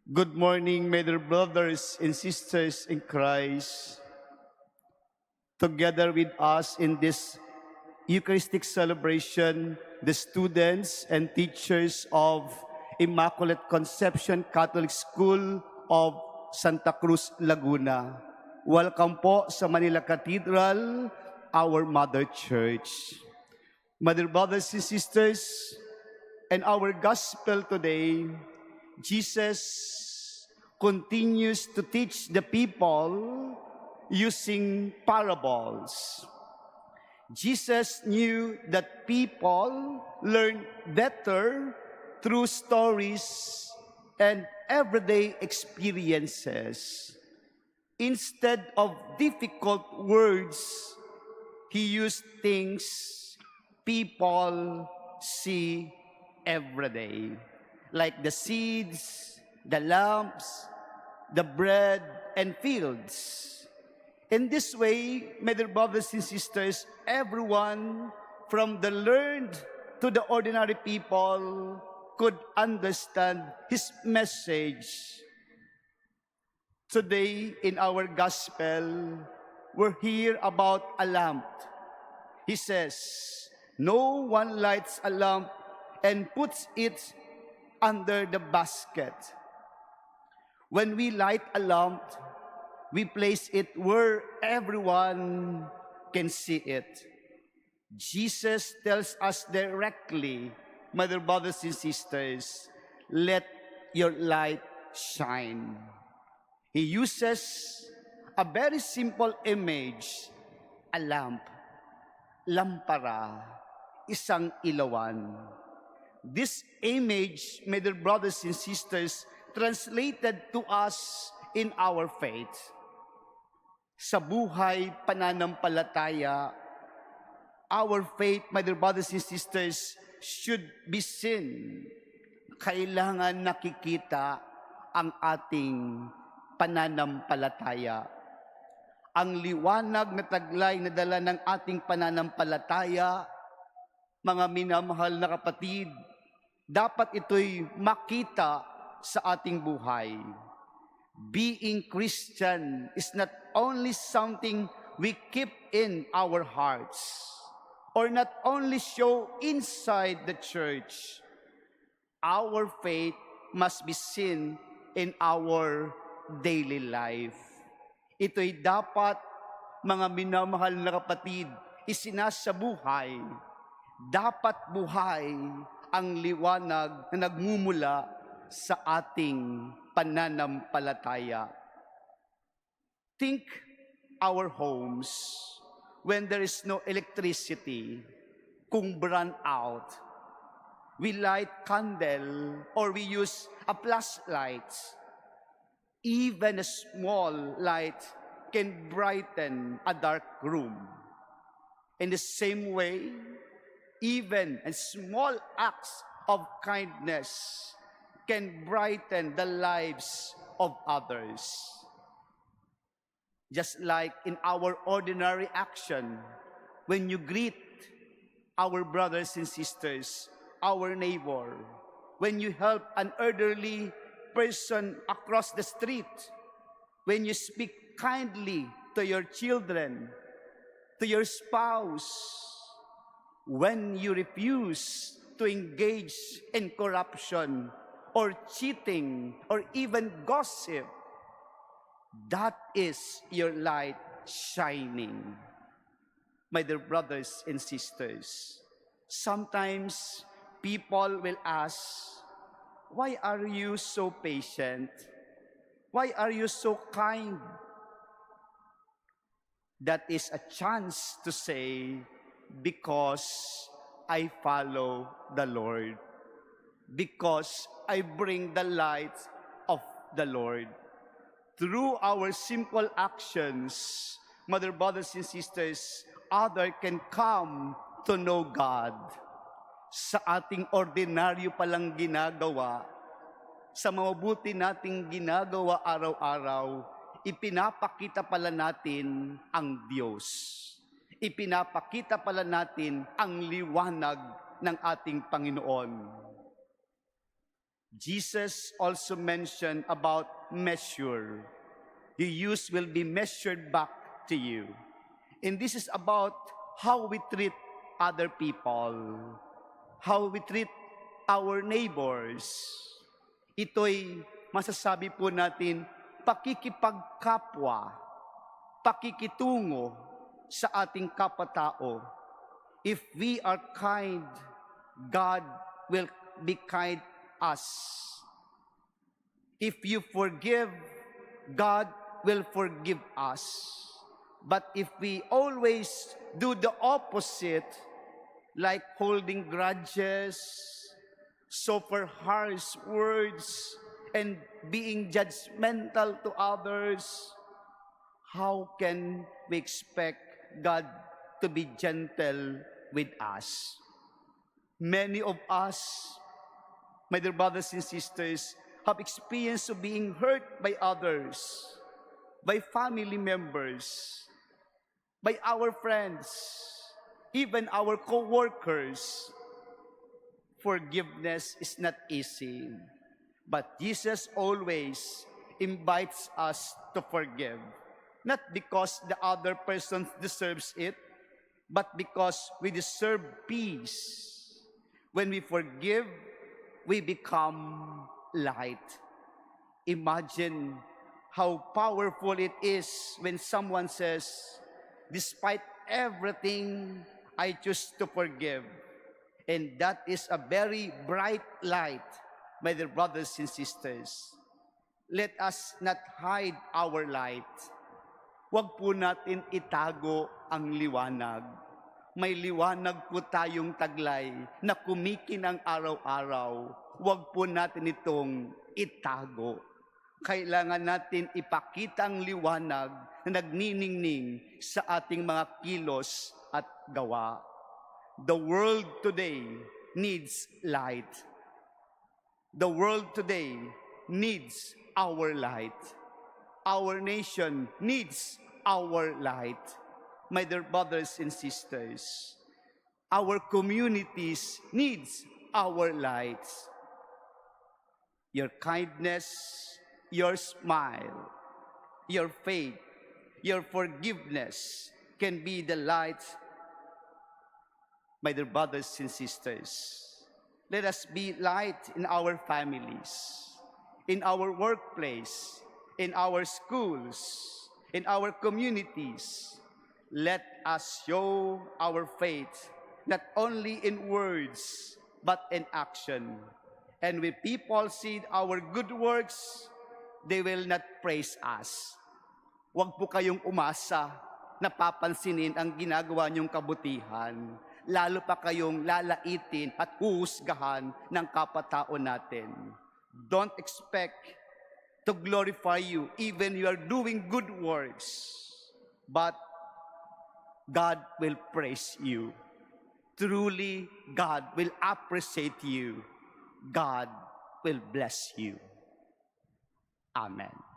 Good morning, my dear brothers and sisters in Christ. Together with us in this Eucharistic celebration, the students and teachers of Immaculate Conception Catholic School of Santa Cruz, Laguna. Welcome po sa Manila Cathedral, our Mother Church. My dear brothers and sisters, in our Gospel today, Jesus continues to teach the people using parables. Jesus knew that people learn better through stories and everyday experiences. Instead of difficult words, he used things people see every day, like the seeds, the lamps, the bread, and fields. In this way, my dear brothers and sisters, everyone from the learned to the ordinary people could understand his message. Today, in our gospel, we're here about a lamp. He says, no one lights a lamp and puts it under the basket. When we light a lamp, we place it where everyone can see it. Jesus tells us directly, my dear brothers and sisters, let your light shine. He uses a very simple image, a lamp, lampara, isang ilawan. This image, my dear brothers and sisters, translated to us in our faith. Sa buhay pananampalataya, our faith, my dear brothers and sisters, should be seen. Kailangan nakikita ang ating pananampalataya. Ang liwanag na taglay na dala ng ating pananampalataya, mga minamahal na kapatid, dapat ito'y makita sa ating buhay. Being Christian is not only something we keep in our hearts or not only show inside the church. Our faith must be seen in our daily life. Ito'y dapat, mga minamahal na kapatid, isinasabuhay. Dapat buhay ang liwanag na nagmumula sa ating pananampalataya. Think our homes when there is no electricity, kung burn out. We light candle or we use a flashlight. Even a small light can brighten a dark room. In the same way, even a small acts of kindness can brighten the lives of others. Just like in our ordinary action, when you greet our brothers and sisters, our neighbor, when you help an elderly person across the street, when you speak kindly to your children, to your spouse, when you refuse to engage in corruption or cheating or even gossip, that is your light shining. My dear brothers and sisters, sometimes people will ask, why are you so patient? Why are you so kind? That is a chance to say, because I follow the Lord. Because I bring the light of the Lord. Through our simple actions, mother, brothers, and sisters, others can come to know God. Sa ating ordinaryo palang ginagawa, sa mabuti nating ginagawa araw-araw, ipinapakita pala natin ang Diyos. Ipinapakita pala natin ang liwanag ng ating Panginoon. Jesus also mentioned about measure. You use will be measured back to you. And this is about how we treat other people, how we treat our neighbors. Ito'y masasabi po natin, pakikipagkapwa, pakikitungo sa ating kapatao. If we are kind, God will be kind us. If you forgive, God will forgive us. But if we always do the opposite, like holding grudges, suffer harsh words, and being judgmental to others, how can we expect God to be gentle with us? Many of us, my dear brothers and sisters, have experience of being hurt by others, by family members, by our friends, even our co-workers. Forgiveness is not easy, but Jesus always invites us to forgive, not because the other person deserves it, but because we deserve peace. When we forgive, we become light. Imagine how powerful it is when someone says, despite everything, I choose to forgive. And that is a very bright light, my dear brothers and sisters. Let us not hide our light. Huwag po natin itago ang liwanag. May liwanag po tayong taglay na kumikinang araw-araw. Huwag po natin itong itago. Kailangan natin ipakita ang liwanag na nagniningning sa ating mga kilos at gawa. The world today needs light. The world today needs our light. Our nation needs our light. My dear brothers and sisters, our communities needs our lights. Your kindness, your smile, your faith, your forgiveness can be the light, my dear brothers and sisters. Let us be light in our families, in our workplace, in our schools, in our communities. Let us show our faith, not only in words, but in action. And when people see our good works, they will not praise us. Huwag po kayong umasa na papansinin ang ginagawa niyong kabutihan. Lalo pa kayong lalaitin at huhusgahan ng kapatao natin. Don't expect to glorify you even you are doing good works. But God will praise you. Truly, God will appreciate you. God will bless you. Amen.